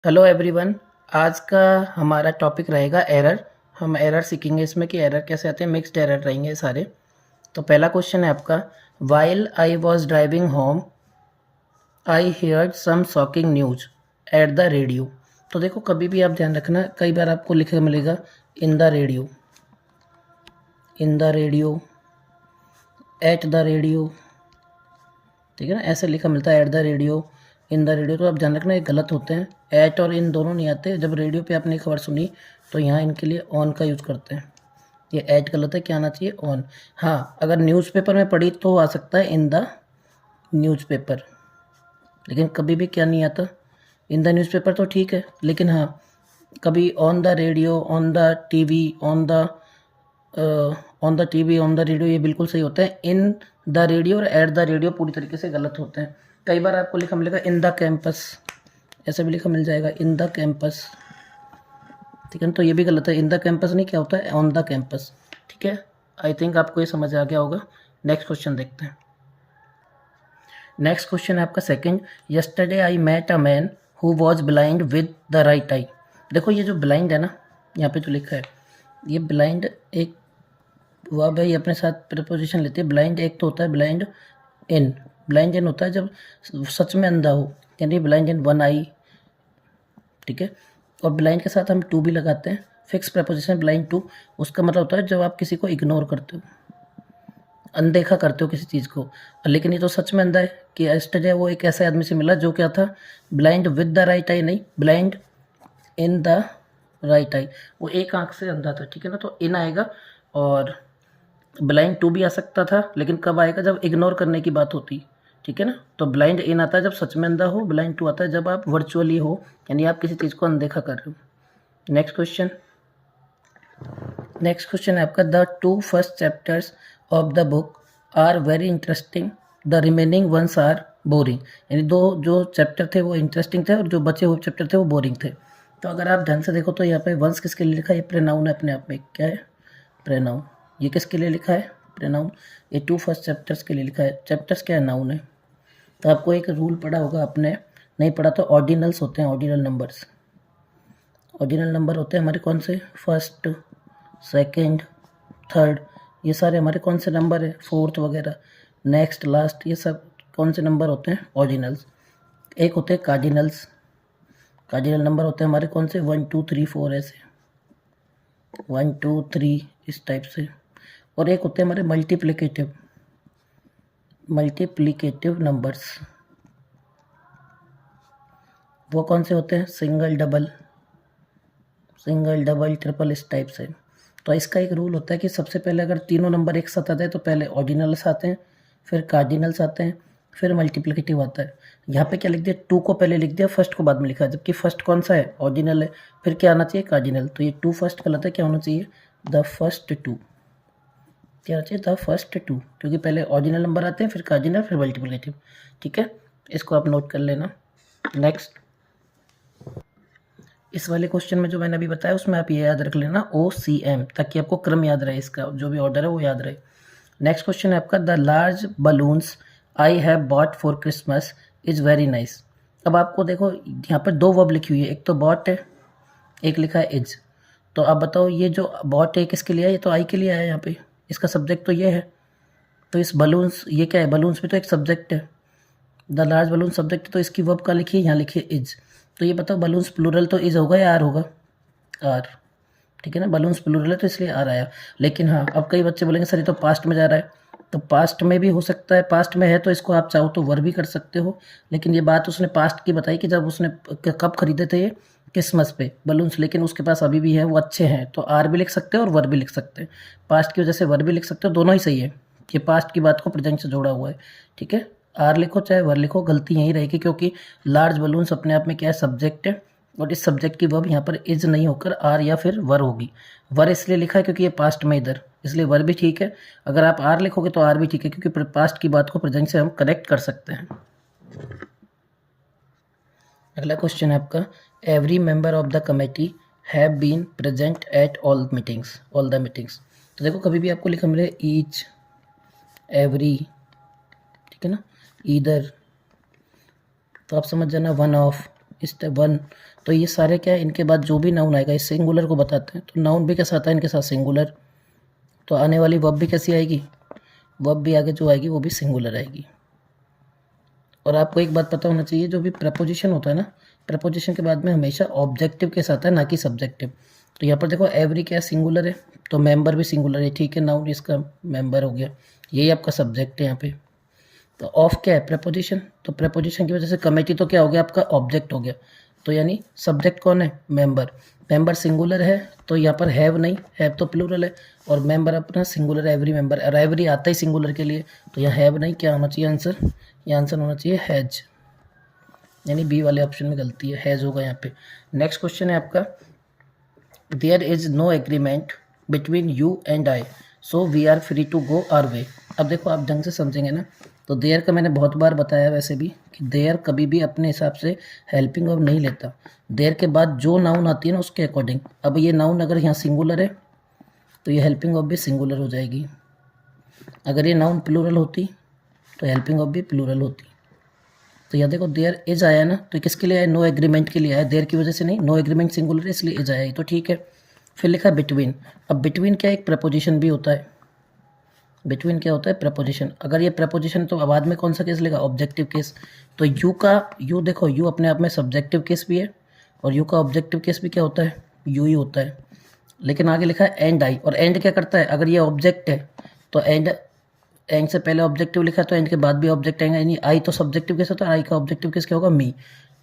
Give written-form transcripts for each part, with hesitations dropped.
Hello everyone. आज का हमारा टॉपिक रहेगा एरर। हम एरर सीखेंगे इसमें कि एरर कैसे आते हैं। मिक्स्ड एरर रहेंगे सारे। तो पहला क्वेश्चन है आपका, while I was driving home I heard some shocking news at the radio. तो देखो, कभी भी आप ध्यान रखना, कई बार आपको लिखा मिलेगा in the radio, in the radio, eight the radio, ठीक है ना, ऐसे लिखा मिलता है eight the radio, in the radio. तो आप ध्यान रखना, ये गलत होते हैं। एट और इन दोनों नहीं आते। जब रेडियो पे आपने खबर सुनी तो यहाँ इनके लिए ऑन का यूज़ करते हैं। ये एट गलत है, क्या आना चाहिए? ऑन। हाँ, अगर न्यूज़पेपर में पढ़ी तो आ सकता है इन द न्यूज़पेपर, लेकिन कभी भी क्या नहीं आता, इन द न्यूज़पेपर तो ठीक है, लेकिन हाँ कभी on the radio, on the TV, on the TV, on the radio, ये बिल्कुल सही होता है। इन द रेडियो और एट द रेडियो पूरी तरीके से गलत होते हैं। कई बार आपको लिखा मिलेगा इन द कैंपस, ऐसे भी लिखा मिल जाएगा इन द कैंपस, ठीक है ना, तो ये भी गलत है। इन द कैंपस नहीं, क्या होता है? ऑन द कैंपस, ठीक है। आई थिंक आपको ये समझ आ गया होगा। नेक्स्ट क्वेश्चन देखते हैं। नेक्स्ट क्वेश्चन है आपका second, yesterday I met a man who was blind with the right eye. देखो, ये जो ब्लाइंड है ना, यहाँ पे जो लिखा है, ये ब्लाइंड एक वह भाई अपने साथ प्रपोजिशन लेती है। ब्लाइंड एक तो होता है ब्लाइंड इन, ब्लाइंड इन होता है जब सच में अंधा हो, यानी ब्लाइंड इन वन आई, ठीक है। और ब्लाइंड के साथ हम टू भी लगाते हैं, फिक्स प्रपोजिशन ब्लाइंड टू। उसका मतलब होता है जब आप किसी को इग्नोर करते हो, अनदेखा करते हो किसी चीज़ को। लेकिन ये तो सच में अंधा है कि यस्टरडे वो एक ऐसे आदमी से मिला जो क्या था, blind with the right eye नहीं, blind in the right eye, वो एक आंख से अंधा था, ठीक है ना। तो इन आएगा। और ब्लाइंड टू भी आ सकता था, लेकिन कब आएगा? जब इग्नोर करने की बात होती, ठीक है ना। तो ब्लाइंड इन आता है जब सच में अंधा हो, ब्लाइंड टू आता है जब आप वर्चुअली हो, यानी आप किसी चीज़ को अनदेखा कर रहे हो। Next question. नेक्स्ट क्वेश्चन है आपका, the two first chapters of the book are very interesting, the remaining ones are boring. यानी दो जो चैप्टर थे वो इंटरेस्टिंग थे और जो बचे हुए चैप्टर थे वो बोरिंग थे। तो अगर आप ध्यान से देखो तो यहाँ पे वंस किसके लिए लिखा है? ये प्रोनाउन है अपने आप में, क्या है? प्रोनाउन। ये किसके लिए लिखा है? प्रोनाउन। ये टू फर्स्ट चैप्टर्स के लिए लिखा है। चैप्टर्स क्या है? नाउन है। तो आपको एक रूल पढ़ा होगा आपने, नहीं पढ़ा तो ऑर्डिनल्स होते हैं, ऑर्डिनल नंबर्स। ऑर्डिनल नंबर होते हैं हमारे कौन से? फर्स्ट, सेकंड, थर्ड, ये सारे हमारे कौन से नंबर है? फोर्थ वगैरह, नेक्स्ट, लास्ट, ये सब कौन से नंबर होते हैं? ऑर्डिनल्स। एक होते हैं कार्डिनल्स। कार्डिनल नंबर होते हैं हमारे कौन से? 1 2 3 4, ऐसे 1 2 3 इस टाइप से। और एक होते हैं हमारे मल्टीप्लिकेटिव, मल्टीप्लिकेटिव नंबर्स। वो कौन से होते हैं? Single, double, single, double, triple, इस टाइप से। तो इसका एक रूल होता है कि सबसे पहले अगर तीनों नंबर एक साथ आते हैं तो पहले ऑर्डिनल्स आते हैं, फिर कार्डिनल्स आते हैं, फिर मल्टीप्लिकेटिव आता है। यहाँ पे क्या लिख दिया? टू को पहले लिख दिया, फर्स्ट को बाद में लिखा, जबकि फर्स्ट कौन सा है? ऑर्डिनल है। फिर क्या आना चाहिए? कार्डिनल। तो ये टू फर्स्ट गलत है, क्या होना चाहिए? The first two. क्या होना चाहिए? द फर्स्ट टू, क्योंकि पहले ऑर्डिनल नंबर आते हैं, फिर कार्डिनल, फिर मल्टीप्लिकेटिव, ठीक है। इसको आप नोट कर लेना। नेक्स्ट, इस वाले क्वेश्चन में जो मैंने अभी बताया उसमें आप ये याद रख लेना OCM, ताकि आपको क्रम याद रहे, इसका जो भी ऑर्डर है वो याद रहे। नेक्स्ट क्वेश्चन है आपका, the large balloons I have bought for Christmas is very nice. अब आपको देखो यहाँ पर दो वर्ब लिखी हुई है, एक तो बॉट है, एक लिखा है इज। तो आप बताओ ये जो बॉट है किसके लिए है? ये तो आई के लिए है यहाँ पे, इसका सब्जेक्ट तो ये है। तो इस बलून्स, ये क्या है? बलून्स में तो एक सब्जेक्ट है, द लार्ज बलून सब्जेक्ट, तो इसकी वर्ब का लिखिए, यहाँ लिखिए इज। तो ये बताओ बलून्स प्लूरल तो इज होगा या आर होगा? आर, ठीक है ना। बलून्स प्लूरल है तो इसलिए आर आया। लेकिन हाँ, अब कई बच्चे बोलेंगे सर ये तो पास्ट में जा रहा है, तो पास्ट में भी हो सकता है। पास्ट में है तो इसको आप चाहो तो वर भी कर सकते हो, लेकिन ये बात उसने पास्ट की बताई कि जब उसने कब खरीदे थे ये? क्रिसमस पे बलून्स, लेकिन उसके पास अभी भी है, वो अच्छे हैं, तो आर भी लिख सकते हो और वर भी लिख सकते हैं। पास्ट की वजह से वर भी लिख सकते हो, दोनों ही सही है। ये पास्ट की बात को प्रेजेंट से जोड़ा हुआ है, ठीक है। आर लिखो चाहे वर लिखो, गलती यहीं रहेगी, क्योंकि लार्ज बलून्स अपने आप में क्या है? सब्जेक्ट है, और इस सब्जेक्ट की वर्ब यहाँ पर इज नहीं होकर आर या फिर वर होगी। वर इसलिए लिखा है क्योंकि ये पास्ट में इधर, इसलिए वर भी ठीक है। अगर आप आर लिखोगे तो आर भी ठीक है, क्योंकि पास्ट की बात को प्रेजेंट से हम करेक्ट कर सकते हैं। अगला क्वेश्चन है आपका, every member of the committee have been present at all meetings, all the meetings. तो देखो, कभी भी आपको लिखा मिले ईच, एवरी, ठीक है ना, ईदर, तो आप समझ जाना वन ऑफ, स्टेप 1। तो ये सारे क्या है, इनके बाद जो भी नाउन आएगा इस सिंगुलर को बताते हैं। तो नाउन भी कैसा आता है इनके साथ सिंगुलर, तो आने वाली वर्ब भी कैसी आएगी, वर्ब भी आगे जो आएगी वो भी सिंगुलर आएगी। और आपको एक बात पता होना चाहिए, जो भी प्रपोजिशन होता है ना, प्रपोजिशन के बाद में हमेशा ऑब्जेक्टिव के साथ है, ना कि सब्जेक्टिव। तो यहाँ पर देखो एवरी क्या सिंगुलर है, तो मेंबर भी सिंगुलर है, ठीक है, नाउन इसका मेंबर हो गया, यही आपका सब्जेक्ट है यहाँ पे। तो ऑफ क्या है, प्रपोजिशन, तो प्रपोजिशन की वजह से कमेटी तो क्या हो गया आपका, ऑब्जेक्ट हो गया। तो यानी सब्जेक्ट कौन है, मेंबर, मेंबर सिंगुलर है, तो यहाँ पर हैव नहीं, हैव तो प्लूरल है, और मेंबर अपना सिंगुलर है, एवरी मेंबर, और एवरी आता ही सिंगुलर के लिए, तो यहाँ हैव नहीं, क्या होना चाहिए आंसर, ये आंसर होना चाहिए हैज, यानी बी वाले ऑप्शन में गलती है, हैज होगा यहाँ पे। नेक्स्ट क्वेश्चन है आपका, there is no agreement between you and I, so we are free to go our way. अब देखो आप ढंग से समझेंगे ना, तो देयर का मैंने बहुत बार बताया वैसे भी कि देयर कभी भी अपने हिसाब से हेल्पिंग वर्ब नहीं लेता, देयर के बाद जो नाउन आती है ना उसके अकॉर्डिंग। अब ये नाउन अगर यहाँ सिंगुलर है तो ये हेल्पिंग वर्ब भी सिंगुलर हो जाएगी, अगर ये नाउन प्लूरल होती तो हेल्पिंग वर्ब भी प्लूरल होती। तो यहाँ देखो देयर इज आया ना, तो किसके लिए आया, नो एग्रीमेंट के लिए आया, देयर की वजह से नहीं, नो एग्रीमेंट सिंगुलर है इसलिए इज आया, तो ठीक है। फिर लिखा बिटवीन, अब बिटवीन क्या एक प्रपोजिशन भी होता है, बिटवीन क्या होता है, प्रपोजिशन। अगर ये प्रपोजिशन तो बाद में कौन सा केस लेगा, ऑब्जेक्टिव केस। तो यू का, यू देखो यू अपने आप में सब्जेक्टिव केस भी है, और यू का ऑब्जेक्टिव केस भी क्या होता है, यू ही होता है। लेकिन आगे लिखा है एंड आई, और एंड क्या करता है, अगर ये ऑब्जेक्ट है तो एंड, एंड से पहले ऑब्जेक्टिव लिखा तो एंड के बाद भी ऑब्जेक्ट आएगा, यानी आई तो सब्जेक्टिव केस होता है, आई का ऑब्जेक्टिव केस क्या होगा, मी।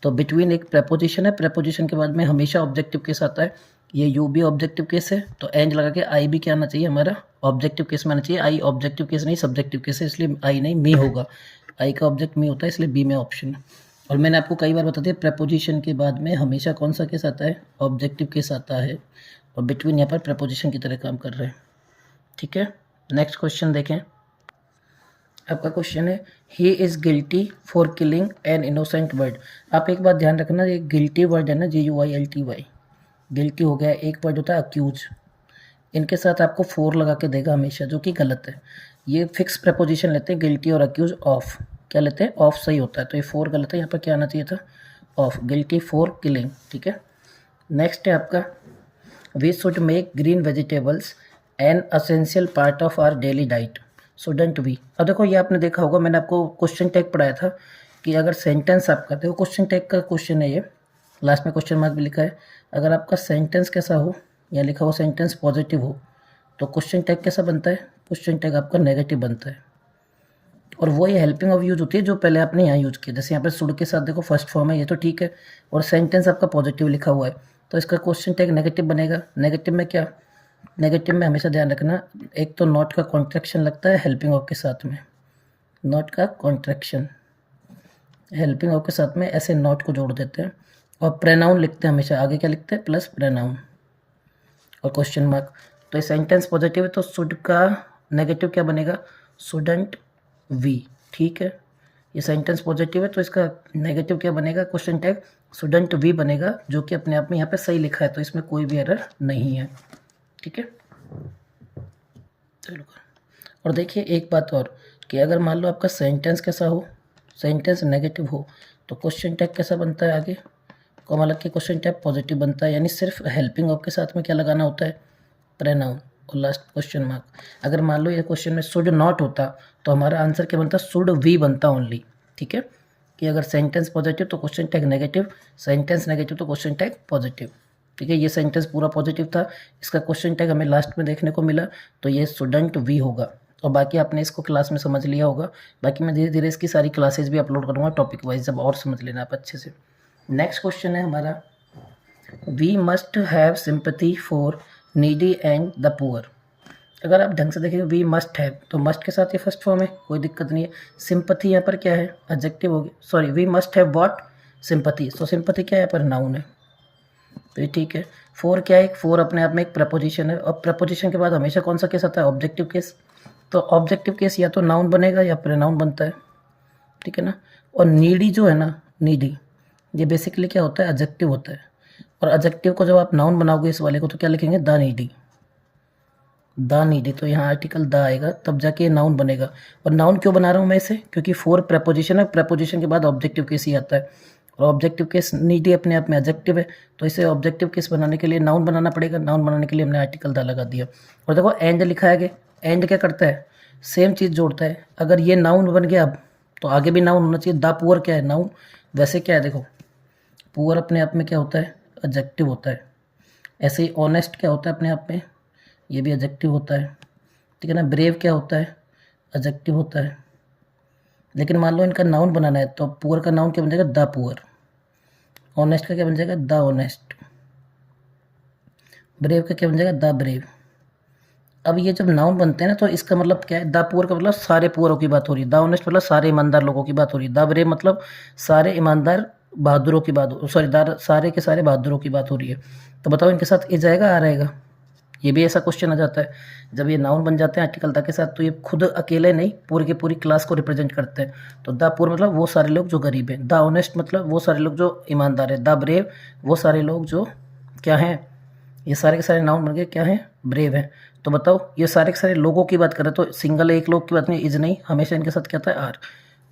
तो बिटवीन एक प्रपोजिशन है, प्रपोजिशन के बाद में हमेशा ऑब्जेक्टिव केस आता है, ये यू भी ऑब्जेक्टिव केस है, तो एंड लगा के आई भी क्या आना चाहिए हमारा, ऑब्जेक्टिव केस में आना चाहिए। आई ऑब्जेक्टिव केस नहीं सब्जेक्टिव केस है, इसलिए आई नहीं मी होगा, आई का ऑब्जेक्ट मी होता है, इसलिए बी में ऑप्शन है। और मैंने आपको कई बार बता दिया प्रपोजिशन के बाद में हमेशा कौन सा केस आता है, ऑब्जेक्टिव केस आता है, और बिटवीन यहाँ पर प्रपोजिशन की तरह काम कर रहे हैं, ठीक है। नेक्स्ट क्वेश्चन देखें, आपका क्वेश्चन है, he is guilty for killing an innocent bird. आप एक बात ध्यान रखना, ये गिल्टी वर्ड है ना, GUILTY, गिल्टी हो गया, एक वर्ड होता है अक्यूज, इनके साथ आपको फोर लगा के देगा हमेशा, जो कि गलत है। ये फिक्स प्रपोजिशन लेते हैं गिल्टी और अक्यूज ऑफ, क्या लेते हैं, ऑफ सही होता है, तो ये फोर गलत है, यहाँ पर क्या आना चाहिए था, ऑफ, गिल्टी फॉर किलिंग, ठीक है। नेक्स्ट है आपका, we should make green vegetables an essential part of our daily diet, shouldn't we. अब देखो ये आपने देखा होगा, मैंने आपको क्वेश्चन टैग पढ़ाया था कि अगर सेंटेंस आपका, देखो क्वेश्चन टैग का क्वेश्चन है ये, लास्ट में क्वेश्चन मार्क भी लिखा है, अगर आपका सेंटेंस कैसा हो, या लिखा हो सेंटेंस पॉजिटिव हो, तो क्वेश्चन टैग कैसा बनता है, क्वेश्चन टैग आपका नेगेटिव बनता है। और वो ये हेल्पिंग ऑफ यूज होती है जो पहले आपने यहाँ यूज किया, जैसे यहाँ पे शुड के साथ देखो फर्स्ट फॉर्म है, ये तो ठीक है, और सेंटेंस आपका पॉजिटिव लिखा हुआ है, तो इसका क्वेश्चन टैग नेगेटिव बनेगा। नेगेटिव में क्या, नेगेटिव में हमेशा ध्यान रखना, एक तो नॉट का कॉन्ट्रैक्शन लगता है हेल्पिंग ऑफ के साथ में, नॉट का कॉन्ट्रैक्शन हेल्पिंग ऑफ के साथ में ऐसे नॉट को जोड़ देते हैं, और प्रोनाउन लिखते हैं हमेशा, आगे क्या लिखते हैं, प्लस प्रोनाउन और क्वेश्चन मार्क। तो ये सेंटेंस पॉजिटिव है तो शुड का नेगेटिव क्या बनेगा, शुडंट वी, ठीक है। ये सेंटेंस पॉजिटिव है तो इसका नेगेटिव क्या बनेगा, क्वेश्चन टैग शुडंट वी बनेगा, जो कि अपने आप में यहाँ पे सही लिखा है, तो इसमें कोई भी एरर नहीं है, ठीक है। चलो, और देखिए एक बात और, कि अगर मान लो आपका सेंटेंस कैसा हो, सेंटेंस नेगेटिव हो, तो क्वेश्चन टैग कैसा बनता है, आगे कॉमा लग के क्वेश्चन टैग पॉजिटिव बनता है, यानी सिर्फ हेल्पिंग ऑफ के साथ में क्या लगाना होता है, प्रोनाउन, और लास्ट क्वेश्चन मार्क। अगर मान लो ये क्वेश्चन में शुड नॉट होता तो हमारा आंसर क्या बनता, शुड वी बनता ओनली, ठीक है। कि अगर सेंटेंस पॉजिटिव तो question tag negative, sentence negative तो क्वेश्चन टैग पॉजिटिव, ठीक है। ये सेंटेंस पूरा पॉजिटिव था, इसका क्वेश्चन टैग हमें लास्ट में देखने को मिला, तो ये शुडंट वी होगा। और बाकी आपने इसको क्लास में समझ लिया होगा, बाकी मैं धीरे धीरे इसकी सारी क्लासेज भी अपलोड करूँगा टॉपिक वाइज, जब और समझ लेना आप अच्छे से। नेक्स्ट क्वेश्चन है हमारा, we must have sympathy for needy and the poor. अगर आप ढंग से देखेंगे, वी मस्ट हैव, तो मस्ट के साथ ये फर्स्ट फॉर्म है, कोई दिक्कत नहीं है। सिंपैथी यहाँ पर क्या है, एडजेक्टिव हो गया, sorry we must have what, sympathy, so sympathy क्या है यहाँ पर, नाउन है, तो ये ठीक है। फोर क्या है, फोर अपने आप में एक प्रपोजिशन है, और प्रपोजिशन के बाद हमेशा कौन सा केस आता है, ऑब्जेक्टिव केस। तो ऑब्जेक्टिव केस या तो नाउन बनेगा या प्रोनाउन बनता है, ठीक है ना। और नीडी जो है ना, नीडी, ये बेसिकली क्या होता है, एडजेक्टिव होता है, और एडजेक्टिव को जब आप नाउन बनाओगे इस वाले को, तो क्या लिखेंगे, द नीडी, द नीडी, तो यहाँ आर्टिकल द आएगा तब जाके नाउन बनेगा। और नाउन क्यों बना रहा हूँ मैं इसे, क्योंकि फोर प्रपोजिशन है, प्रपोजिशन के बाद ऑब्जेक्टिव केस ही आता है, और ऑब्जेक्टिव केस नीडी अपने आप में एडजेक्टिव है, तो इसे ऑब्जेक्टिव केस बनाने के लिए नाउन बनाना पड़ेगा। नाउन बनाने के लिए हमने आर्टिकल द लगा दिया। और देखो एंड लिखा है, एंड क्या करता है, सेम चीज़ जोड़ता है। अगर ये नाउन बन गया अब, तो आगे भी नाउन होना चाहिए। द पुअर क्या है, नाउन। वैसे क्या है, देखो पुअर अपने आप में क्या होता है, एडजेक्टिव होता है। ऐसे ही ऑनेस्ट क्या होता है अपने आप में, ये भी एडजेक्टिव होता है, ठीक है ना। ब्रेव क्या होता है, एडजेक्टिव होता है। लेकिन मान लो इनका नाउन बनाना है, तो पुअर का नाउन क्या बन जाएगा, द पुअर। ऑनेस्ट का क्या बन जाएगा, द ऑनेस्ट। ब्रेव का क्या बन जाएगा, द ब्रेव। अब ये जब नाउन बनते हैं ना, तो इसका मतलब क्या है, द पुअर का मतलब सारे पुअरों की बात हो रही है, द ऑनेस्ट मतलब सारे ईमानदार लोगों की बात हो रही है, द ब्रेव मतलब सारे ईमानदार बहादुरों की बात, सॉरी सारे के सारे बहादुरों की बात हो रही है। तो बताओ इनके साथ ए जाएगा, आ रहेगा। ये भी ऐसा क्वेश्चन आ जाता है, जब ये नाउन बन जाते हैं आर्टिकल द के साथ, तो ये खुद अकेले नहीं पूरी की पूरी क्लास को रिप्रेजेंट करते हैं। तो द पुअर मतलब वो सारे लोग जो गरीब हैं, द ऑनेस्ट मतलब वो सारे लोग जो ईमानदार है, द ब्रेव वो सारे लोग जो क्या हैं, ये सारे के सारे नाउन बन गए क्या हैं, ब्रेव हैं। तो बताओ ये सारे के सारे लोगों की बात करें, तो सिंगल एक लोग की बात नहीं, इज नहीं, हमेशा इनके साथ क्या होता है, आर।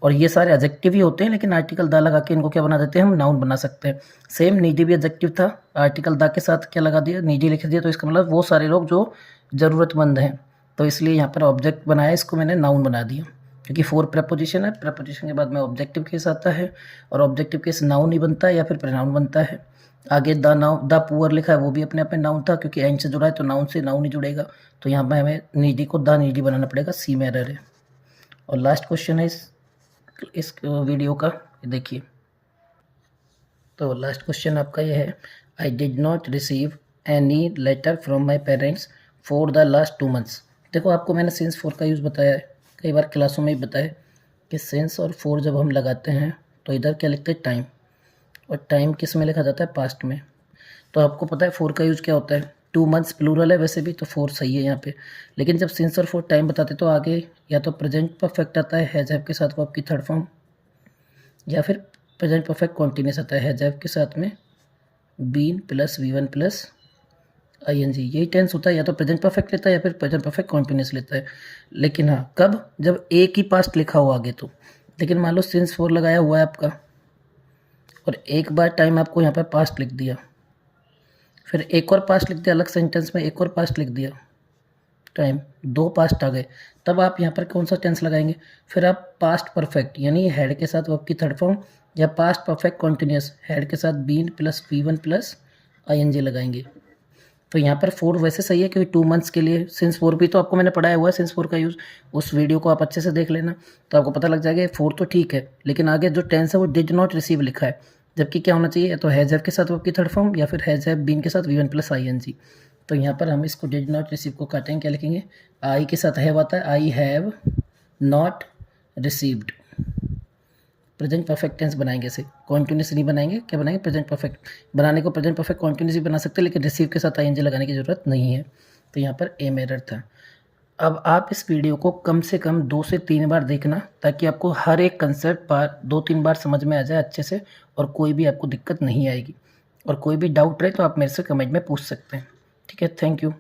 और ये सारे एडजेक्टिव ही होते हैं, लेकिन आर्टिकल द लगा के इनको क्या बना देते हैं, हम नाउन बना सकते हैं। सेम नीडी भी एडजेक्टिव था, आर्टिकल द के साथ क्या लगा दिया, नीडी लिख दिया, तो इसका मतलब वो सारे लोग जो ज़रूरतमंद हैं। तो इसलिए यहाँ पर ऑब्जेक्ट बनाया, इसको मैंने नाउन बना दिया, क्योंकि फोर प्रपोजिशन है, प्रपोजिशन के बाद में ऑब्जेक्टिव केस आता है, और ऑब्जेक्टिव केस नाउन ही बनता है या फिर प्रोनाउन बनता है। आगे द पुअर लिखा है, वो भी अपने आप में नाउन था, क्योंकि एंड से जुड़ा है तो नाउन से नाउन ही जुड़ेगा। तो यहाँ पर हमें नीडी को द नीडी बनाना पड़ेगा, सी में एरर है। और लास्ट क्वेश्चन है इस वीडियो का, देखिए। तो लास्ट क्वेश्चन आपका ये है, I did not receive any letter from my parents for the last 2 months। देखो आपको मैंने सिंस 4 का यूज़ बताया है, कई बार क्लासों में भी बताया कि सिंस और 4 जब हम लगाते हैं तो इधर क्या लिखते हैं, टाइम। और टाइम किस में लिखा जाता है, पास्ट में। तो आपको पता है 4 का यूज़ क्या होता है, 2 months प्लूरल है वैसे भी, तो 4 सही है यहाँ पे। लेकिन जब सिंस और 4 टाइम बताते तो आगे या तो प्रेजेंट परफेक्ट आता है हैज़ हैव के साथ, वो आपकी थर्ड फॉर्म, या फिर प्रेजेंट परफेक्ट कॉन्टिन्यूस आता है हैज़ हैव के साथ में been plus V1 plus ING। यही टेंस होता है, या तो प्रेजेंट परफेक्ट लेता है या फिर प्रेजेंट परफेक्ट कॉन्टिन्यूस लेता है। लेकिन हाँ कब, जब एक ही पास्ट लिखा हो आगे तो। लेकिन मान लो सिंस 4 लगाया हुआ है आपका, और एक बार टाइम आपको यहाँ पर पास्ट लिख दिया, फिर एक और पास्ट लिख दिया अलग सेंटेंस में, एक और पास्ट लिख दिया टाइम, 2 पास्ट आ गए, तब आप यहाँ पर कौन सा टेंस लगाएंगे, फिर आप पास्ट परफेक्ट यानी हेड के साथ वर्ब की थर्ड फॉर्म, या पास्ट परफेक्ट कॉन्टिन्यूस हेड के साथ been plus V1 plus ING लगाएंगे। तो यहाँ पर 4 वैसे सही है, क्योंकि 2 months के लिए सिंस 4 भी तो आपको मैंने पढ़ाया हुआ है, सिंस 4 का यूज़। उस वीडियो को आप अच्छे से देख लेना, तो आपको पता लग जाएगा 4 तो ठीक है, लेकिन आगे जो टेंस है वो डिड नॉट रिसीव लिखा है, जबकि क्या होना चाहिए, तो हैज़ हैव के साथ वर्ब की थर्ड फॉर्म, या फिर हैज़ हैव बीन के साथ V1 प्लस ING। तो यहाँ पर हम इसको डिड नॉट रिसीव को काटेंगे, क्या लिखेंगे, आई के साथ हैव आता है, I have not received. Present perfect tense बनाएंगे, इसे कॉन्टिन्यूस नहीं बनाएंगे, क्या बनाएंगे, प्रेजेंट परफेक्ट। बनाने को प्रेजेंट परफेक्ट कॉन्टिन्यूस भी बना सकते हैं, लेकिन रिसीव के साथ ING लगाने की ज़रूरत नहीं है। तो यहाँ पर एम एरर था। अब आप इस वीडियो को कम से कम 2 से 3 बार देखना, ताकि आपको हर एक कंसेप्ट बार 2-3 बार समझ में आ जाए अच्छे से, और कोई भी आपको दिक्कत नहीं आएगी। और कोई भी डाउट रहे तो आप मेरे से कमेंट में पूछ सकते हैं। ठीक है, थैंक यू।